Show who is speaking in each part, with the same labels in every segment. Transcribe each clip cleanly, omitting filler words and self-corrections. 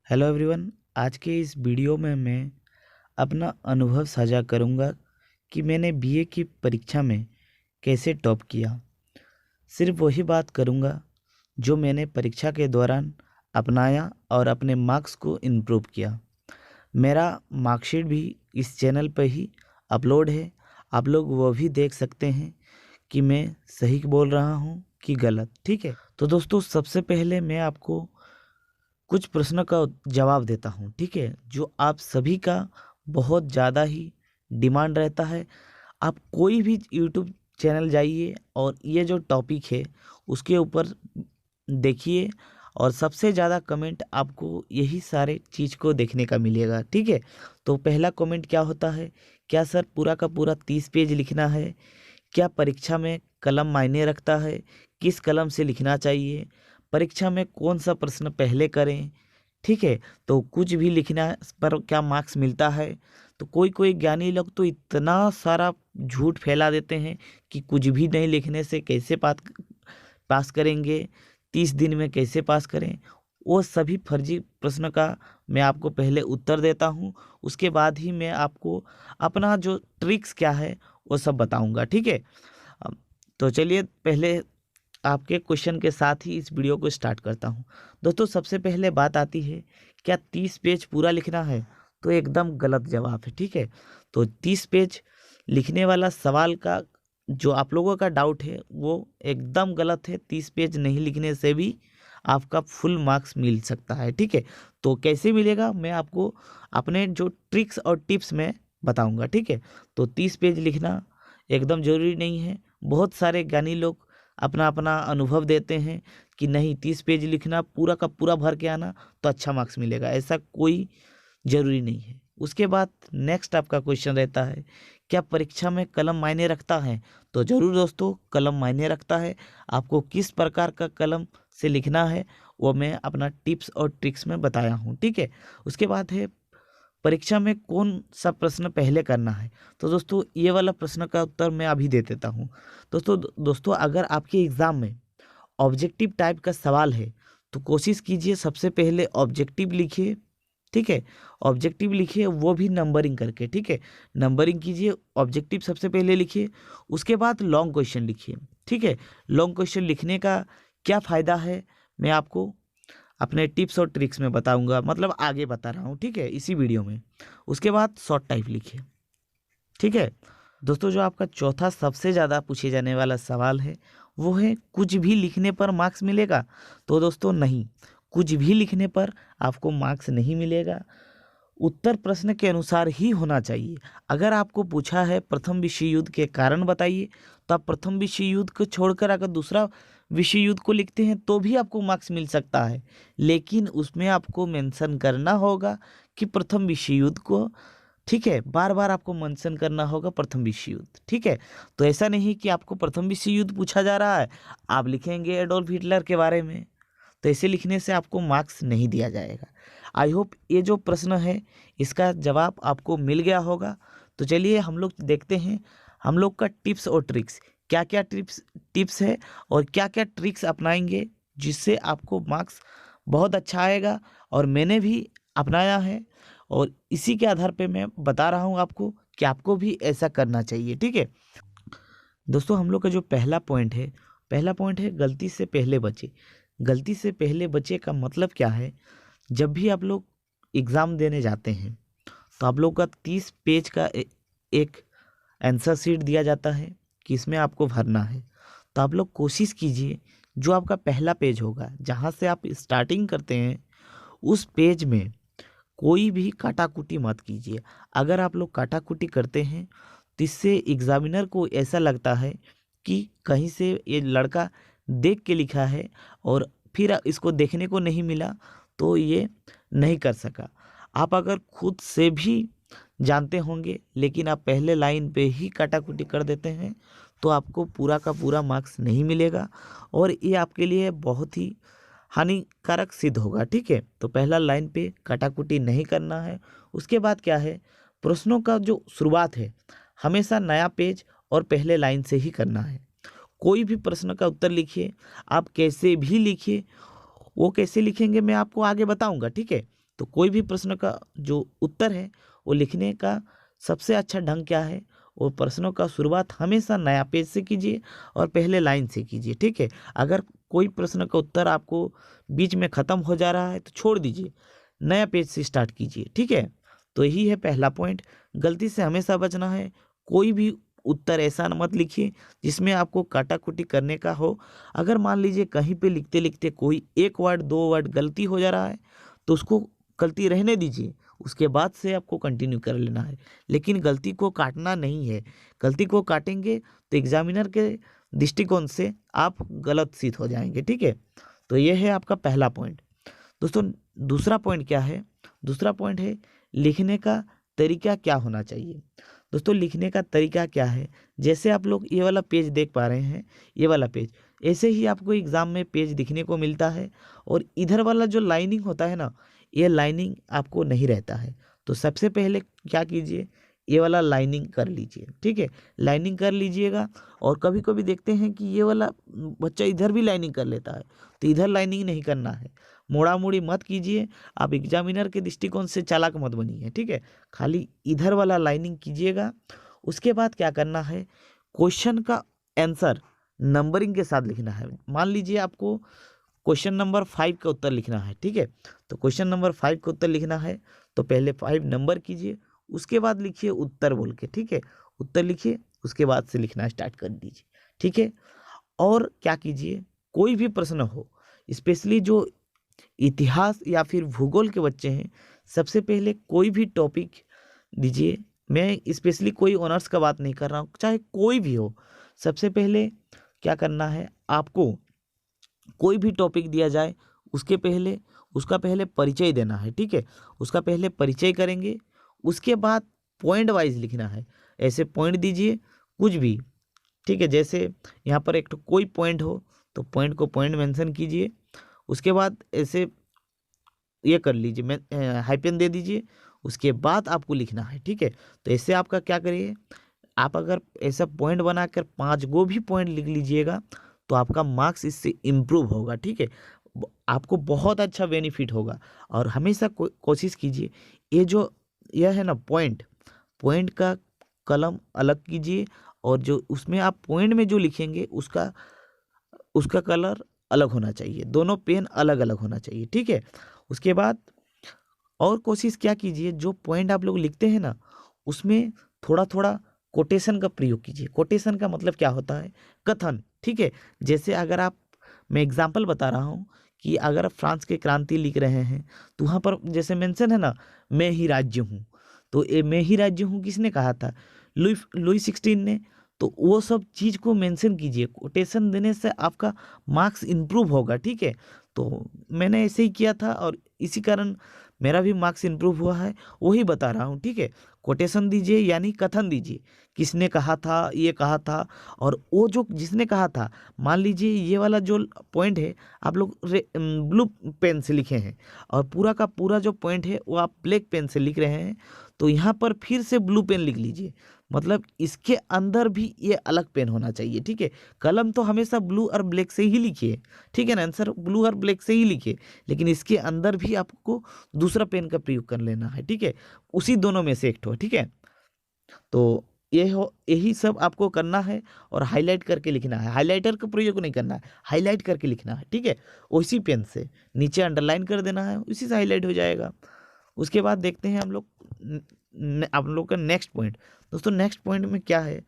Speaker 1: Hello everyone. आज के इस वीडियो में मैं अपना अनुभव साझा करूंगा कि मैंने बीए की परीक्षा में कैसे टॉप किया। सिर्फ वही बात करूंगा जो मैंने परीक्षा के दौरान अपनाया और अपने मार्क्स को इम्प्रूव किया। मेरा मार्कशीट भी इस चैनल पर ही अपलोड है, आप लोग वो भी देख सकते हैं कि मैं सही बोल रहा हूँ कि गलत। ठीक है, तो दोस्तों सबसे पहले मैं आपको कुछ प्रश्न का जवाब देता हूँ, ठीक है, जो आप सभी का बहुत ज़्यादा ही डिमांड रहता है। आप कोई भी यूट्यूब चैनल जाइए और ये जो टॉपिक है उसके ऊपर देखिए और सबसे ज़्यादा कमेंट आपको यही सारे चीज़ को देखने का मिलेगा। ठीक है, तो पहला कमेंट क्या होता है, क्या सर पूरा का पूरा 30 पेज लिखना है? क्या परीक्षा में कलम मायने रखता है? किस कलम से लिखना चाहिए? परीक्षा में कौन सा प्रश्न पहले करें? ठीक है, तो कुछ भी लिखना पर क्या मार्क्स मिलता है? तो कोई कोई ज्ञानी लोग तो इतना सारा झूठ फैला देते हैं कि कुछ भी नहीं लिखने से कैसे पास करेंगे, 30 दिन में कैसे पास करें। वो सभी फर्जी प्रश्न का मैं आपको पहले उत्तर देता हूँ, उसके बाद ही मैं आपको अपना जो ट्रिक्स क्या है वो सब बताऊंगा। ठीक है, तो चलिए पहले आपके क्वेश्चन के साथ ही इस वीडियो को स्टार्ट करता हूं। दोस्तों सबसे पहले बात आती है, क्या 30 पेज पूरा लिखना है? तो एकदम गलत जवाब है। ठीक है, तो 30 पेज लिखने वाला सवाल का जो आप लोगों का डाउट है वो एकदम गलत है। 30 पेज नहीं लिखने से भी आपका फुल मार्क्स मिल सकता है। ठीक है, तो कैसे मिलेगा मैं आपको अपने जो ट्रिक्स और टिप्स में बताऊंगा। ठीक है, तो 30 पेज लिखना एकदम जरूरी नहीं है। बहुत सारे ज्ञानी लोग अपना अपना अनुभव देते हैं कि नहीं 30 पेज लिखना, पूरा का पूरा भर के आना तो अच्छा मार्क्स मिलेगा। ऐसा कोई ज़रूरी नहीं है। उसके बाद नेक्स्ट आपका क्वेश्चन रहता है, क्या परीक्षा में कलम मायने रखता है? तो ज़रूर दोस्तों, कलम मायने रखता है। आपको किस प्रकार का कलम से लिखना है वो मैं अपना टिप्स और ट्रिक्स में बताया हूँ। ठीक है, उसके बाद है परीक्षा में कौन सा प्रश्न पहले करना है? तो दोस्तों ये वाला प्रश्न का उत्तर मैं अभी दे देता हूँ। दोस्तों अगर आपके एग्ज़ाम में ऑब्जेक्टिव टाइप का सवाल है तो कोशिश कीजिए सबसे पहले ऑब्जेक्टिव लिखिए। ठीक है, ऑब्जेक्टिव लिखिए वो भी नंबरिंग करके। ठीक है, नंबरिंग कीजिए, ऑब्जेक्टिव सबसे पहले लिखिए, उसके बाद लॉन्ग क्वेश्चन लिखिए। ठीक है, लॉन्ग क्वेश्चन लिखने का क्या फ़ायदा है मैं आपको अपने टिप्स और ट्रिक्स में बताऊंगा, मतलब आगे बता रहा हूँ। ठीक है, इसी वीडियो में। उसके बाद शॉर्ट टाइप लिखिए। ठीक है दोस्तों, जो आपका चौथा सबसे ज़्यादा पूछे जाने वाला सवाल है वो है, कुछ भी लिखने पर मार्क्स मिलेगा? तो दोस्तों नहीं, कुछ भी लिखने पर आपको मार्क्स नहीं मिलेगा। उत्तर प्रश्न के अनुसार ही होना चाहिए। अगर आपको पूछा है प्रथम विश्व युद्ध के कारण बताइए, तो आप प्रथम विश्व युद्ध को छोड़कर अगर दूसरा विश्व युद्ध को लिखते हैं तो भी आपको मार्क्स मिल सकता है, लेकिन उसमें आपको मेंशन करना होगा कि प्रथम विश्व युद्ध को। ठीक है, बार बार आपको मेंशन करना होगा प्रथम विश्व युद्ध। ठीक है, तो ऐसा नहीं कि आपको प्रथम विश्व युद्ध पूछा जा रहा है, आप लिखेंगे एडोल्फ हिटलर के बारे में, तो ऐसे लिखने से आपको मार्क्स नहीं दिया जाएगा। आई होप ये जो प्रश्न है इसका जवाब आपको मिल गया होगा। तो चलिए हम लोग देखते हैं हम लोग का टिप्स और ट्रिक्स, क्या क्या टिप्स है और क्या क्या ट्रिक्स अपनाएंगे जिससे आपको मार्क्स बहुत अच्छा आएगा। और मैंने भी अपनाया है और इसी के आधार पे मैं बता रहा हूँ आपको कि आपको भी ऐसा करना चाहिए। ठीक है दोस्तों, हम लोग का जो पहला पॉइंट है गलती से पहले बचे। गलती से पहले बचे का मतलब क्या है, जब भी आप लोग एग्ज़ाम देने जाते हैं तो आप लोग का 30 पेज का एक आंसर शीट दिया जाता है कि इसमें आपको भरना है। तो आप लोग कोशिश कीजिए जो आपका पहला पेज होगा जहाँ से आप स्टार्टिंग करते हैं उस पेज में कोई भी काटाकुटी मत कीजिए। अगर आप लोग काटाकुटी करते हैं तो इससे एग्जामिनर को ऐसा लगता है कि कहीं से ये लड़का देख के लिखा है और फिर इसको देखने को नहीं मिला तो ये नहीं कर सका। आप अगर खुद से भी जानते होंगे लेकिन आप पहले लाइन पे ही काटाकुटी कर देते हैं तो आपको पूरा का पूरा मार्क्स नहीं मिलेगा और ये आपके लिए बहुत ही हानिकारक सिद्ध होगा। ठीक है, तो पहला लाइन पे काटाकुटी नहीं करना है। उसके बाद क्या है, प्रश्नों का जो शुरुआत है हमेशा नया पेज और पहले लाइन से ही करना है। कोई भी प्रश्न का उत्तर लिखिए, आप कैसे भी लिखिए, वो कैसे लिखेंगे मैं आपको आगे बताऊंगा। ठीक है, तो कोई भी प्रश्न का जो उत्तर है वो लिखने का सबसे अच्छा ढंग क्या है, और प्रश्नों का शुरुआत हमेशा नया पेज से कीजिए और पहले लाइन से कीजिए। ठीक है, अगर कोई प्रश्न का उत्तर आपको बीच में ख़त्म हो जा रहा है तो छोड़ दीजिए, नया पेज से स्टार्ट कीजिए। ठीक है, तो यही है पहला पॉइंट। गलती से हमेशा बचना है, कोई भी उत्तर ऐसा मत लिखिए जिसमें आपको काटाकुटी करने का हो। अगर मान लीजिए कहीं पे लिखते लिखते कोई एक वर्ड दो वर्ड गलती हो जा रहा है तो उसको गलती रहने दीजिए, उसके बाद से आपको कंटिन्यू कर लेना है, लेकिन गलती को काटना नहीं है। गलती को काटेंगे तो एग्जामिनर के दृष्टिकोण से आप गलत सिद्ध हो जाएंगे। ठीक है, तो ये है आपका पहला पॉइंट। दोस्तों दूसरा पॉइंट क्या है, दूसरा पॉइंट है लिखने का तरीका क्या होना चाहिए। दोस्तों लिखने का तरीका क्या है, जैसे आप लोग ये वाला पेज देख पा रहे हैं, ये वाला पेज ऐसे ही आपको एग्जाम में पेज दिखने को मिलता है, और इधर वाला जो लाइनिंग होता है ना, ये लाइनिंग आपको नहीं रहता है। तो सबसे पहले क्या कीजिए, ये वाला लाइनिंग कर लीजिए। ठीक है, लाइनिंग कर लीजिएगा। और कभी कभी देखते हैं कि ये वाला बच्चा इधर भी लाइनिंग कर लेता है, तो इधर लाइनिंग नहीं करना है, मोड़ा मोड़ी मत कीजिए। आप एग्जामिनर के दृष्टिकोण से चालाक मत बनिए। ठीक है, खाली इधर वाला लाइनिंग कीजिएगा। उसके बाद क्या करना है, क्वेश्चन का आंसर नंबरिंग के साथ लिखना है। मान लीजिए आपको क्वेश्चन नंबर 5 का उत्तर लिखना है। ठीक है, तो क्वेश्चन नंबर 5 का उत्तर लिखना है तो पहले 5 नंबर कीजिए, उसके बाद लिखिए उत्तर बोल के। ठीक है, उत्तर लिखिए, उसके बाद से लिखना स्टार्ट कर दीजिए। ठीक है, और क्या कीजिए, कोई भी प्रश्न हो, स्पेशली जो इतिहास या फिर भूगोल के बच्चे हैं, सबसे पहले कोई भी टॉपिक दीजिए। मैं स्पेशली कोई ऑनर्स का बात नहीं कर रहा हूँ, चाहे कोई भी हो, सबसे पहले क्या करना है, आपको कोई भी टॉपिक दिया जाए उसका पहले परिचय देना है। ठीक है, उसका पहले परिचय करेंगे, उसके बाद पॉइंट वाइज लिखना है। ऐसे पॉइंट दीजिए कुछ भी। ठीक है, जैसे यहाँ पर एक तो कोई पॉइंट हो तो पॉइंट को पॉइंट मेंशन कीजिए, उसके बाद ऐसे ये कर लीजिए, मैं हाइपन दे दीजिए, उसके बाद आपको लिखना है। ठीक है, तो ऐसे आपका क्या करिए, आप अगर ऐसा पॉइंट बनाकर 5 गो भी पॉइंट लिख लीजिएगा तो आपका मार्क्स इससे इम्प्रूव होगा। ठीक है, आपको बहुत अच्छा बेनिफिट होगा। और हमेशा कोशिश कीजिए, ये जो यह है ना पॉइंट, पॉइंट का कलम अलग कीजिए, और जो उसमें आप पॉइंट में जो लिखेंगे उसका उसका कलर अलग होना चाहिए, दोनों पेन अलग अलग होना चाहिए। ठीक है, उसके बाद और कोशिश क्या कीजिए, जो पॉइंट आप लोग लिखते हैं ना उसमें थोड़ा थोड़ा कोटेशन का प्रयोग कीजिए। कोटेशन का मतलब क्या होता है, कथन। ठीक है, जैसे अगर आप, मैं एग्जांपल बता रहा हूँ कि अगर आप फ्रांस के क्रांति लिख रहे हैं तो वहाँ पर जैसे मेंशन है ना, मैं ही राज्य हूँ, तो ये मैं ही राज्य हूँ किसने कहा था, लुई 16 ने। तो वो सब चीज़ को मेंशन कीजिए, कोटेशन देने से आपका मार्क्स इम्प्रूव होगा। ठीक है, तो मैंने ऐसे ही किया था और इसी कारण मेरा भी मार्क्स इम्प्रूव हुआ है, वही बता रहा हूँ। ठीक है, कोटेशन दीजिए यानी कथन दीजिए, किसने कहा था, ये कहा था, और वो जो जिसने कहा था, मान लीजिए ये वाला जो पॉइंट है आप लोग ब्लू पेन से लिखे हैं और पूरा का पूरा जो पॉइंट है वो आप ब्लैक पेन से लिख रहे हैं, तो यहाँ पर फिर से ब्लू पेन लिख लीजिए, मतलब इसके अंदर भी ये अलग पेन होना चाहिए। ठीक है, कलम तो हमेशा ब्लू और ब्लैक से ही लिखिए। ठीक है ना, आंसर ब्लू और ब्लैक से ही लिखिए, लेकिन इसके अंदर भी आपको दूसरा पेन का प्रयोग कर लेना है। ठीक है, उसी दोनों में से एक ठो। ठीक है, तो यही सब आपको करना है, और हाईलाइट करके लिखना है, हाईलाइटर का प्रयोग नहीं करना है, हाईलाइट करके लिखना है। ठीक है, उसी पेन से नीचे अंडरलाइन कर देना है, उसी से हाईलाइट हो जाएगा। उसके बाद देखते हैं हम लोग आप लोग का नेक्स्ट पॉइंट। दोस्तों नेक्स्ट पॉइंट में क्या है,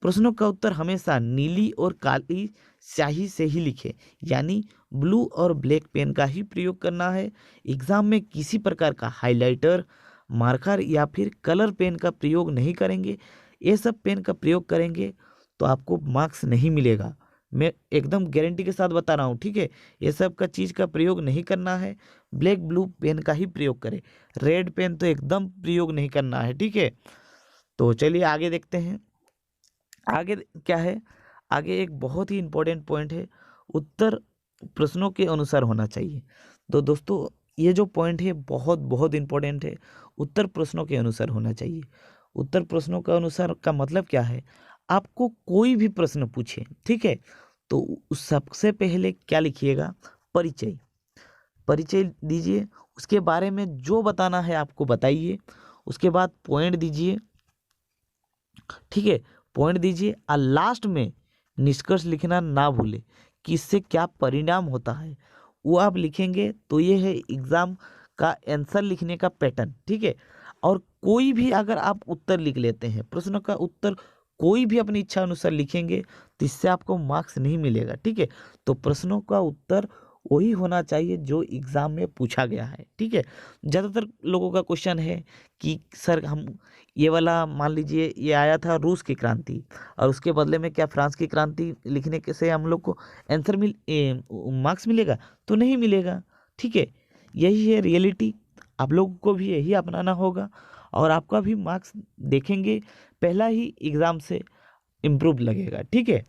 Speaker 1: प्रश्नों का उत्तर हमेशा नीली और काली स्याही से ही लिखे, यानी ब्लू और ब्लैक पेन का ही प्रयोग करना है। एग्जाम में किसी प्रकार का हाइलाइटर, मार्कर या फिर कलर पेन का प्रयोग नहीं करेंगे। ये सब पेन का प्रयोग करेंगे तो आपको मार्क्स नहीं मिलेगा, मैं एकदम गारंटी के साथ बता रहा हूँ। ठीक है, ये सब का चीज़ का प्रयोग नहीं करना है, ब्लैक ब्लू पेन का ही प्रयोग करें, रेड पेन तो एकदम प्रयोग नहीं करना है। ठीक है, तो चलिए आगे देखते हैं। आगे क्या है, आगे एक बहुत ही इम्पोर्टेंट पॉइंट है, उत्तर प्रश्नों के अनुसार होना चाहिए। तो दोस्तों ये जो पॉइंट है बहुत बहुत इम्पोर्टेंट है, उत्तर प्रश्नों के अनुसार होना चाहिए। उत्तर प्रश्नों का अनुसार का मतलब क्या है, आपको कोई भी प्रश्न पूछे, ठीक है, तो सबसे पहले क्या लिखिएगा, परिचय, परिचय दीजिए। उसके बारे में जो बताना है आपको बताइए, उसके बाद पॉइंट दीजिए, ठीक है, पॉइंट दीजिए और लास्ट में निष्कर्ष लिखना ना भूले कि इससे क्या परिणाम होता है, वो आप लिखेंगे। तो ये है एग्जाम का आंसर लिखने का पैटर्न, ठीक है। और कोई भी अगर आप उत्तर लिख लेते हैं, प्रश्न का उत्तर कोई भी अपनी इच्छा अनुसार लिखेंगे तो इससे आपको मार्क्स नहीं मिलेगा, ठीक है। तो प्रश्नों का उत्तर वही होना चाहिए जो एग्जाम में पूछा गया है, ठीक है। ज़्यादातर लोगों का क्वेश्चन है कि सर हम ये वाला मान लीजिए ये आया था रूस की क्रांति, और उसके बदले में क्या फ्रांस की क्रांति लिखने के से हम लोग को आंसर मार्क्स मिलेगा? तो नहीं मिलेगा, ठीक है। यही है रियलिटी, आप लोगों को भी यही अपनाना होगा और आपका भी मार्क्स देखेंगे पहला ही एग्ज़ाम से इम्प्रूव लगेगा, ठीक है।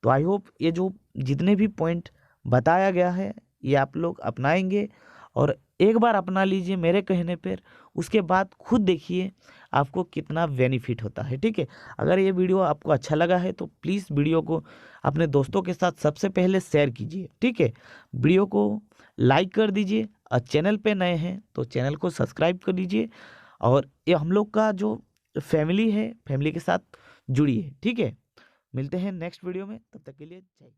Speaker 1: तो आई होप ये जो जितने भी पॉइंट बताया गया है ये आप लोग अपनाएंगे, और एक बार अपना लीजिए मेरे कहने पर, उसके बाद खुद देखिए आपको कितना बेनिफिट होता है, ठीक है। अगर ये वीडियो आपको अच्छा लगा है तो प्लीज़ वीडियो को अपने दोस्तों के साथ सबसे पहले शेयर कीजिए, ठीक है। वीडियो को लाइक कर दीजिए और चैनल पे नए हैं तो चैनल को सब्सक्राइब कर दीजिए, और ये हम लोग का जो फैमिली है, फैमिली के साथ जुड़िए, ठीक है। मिलते हैं नेक्स्ट वीडियो में, तब तक के लिए जय हिंद।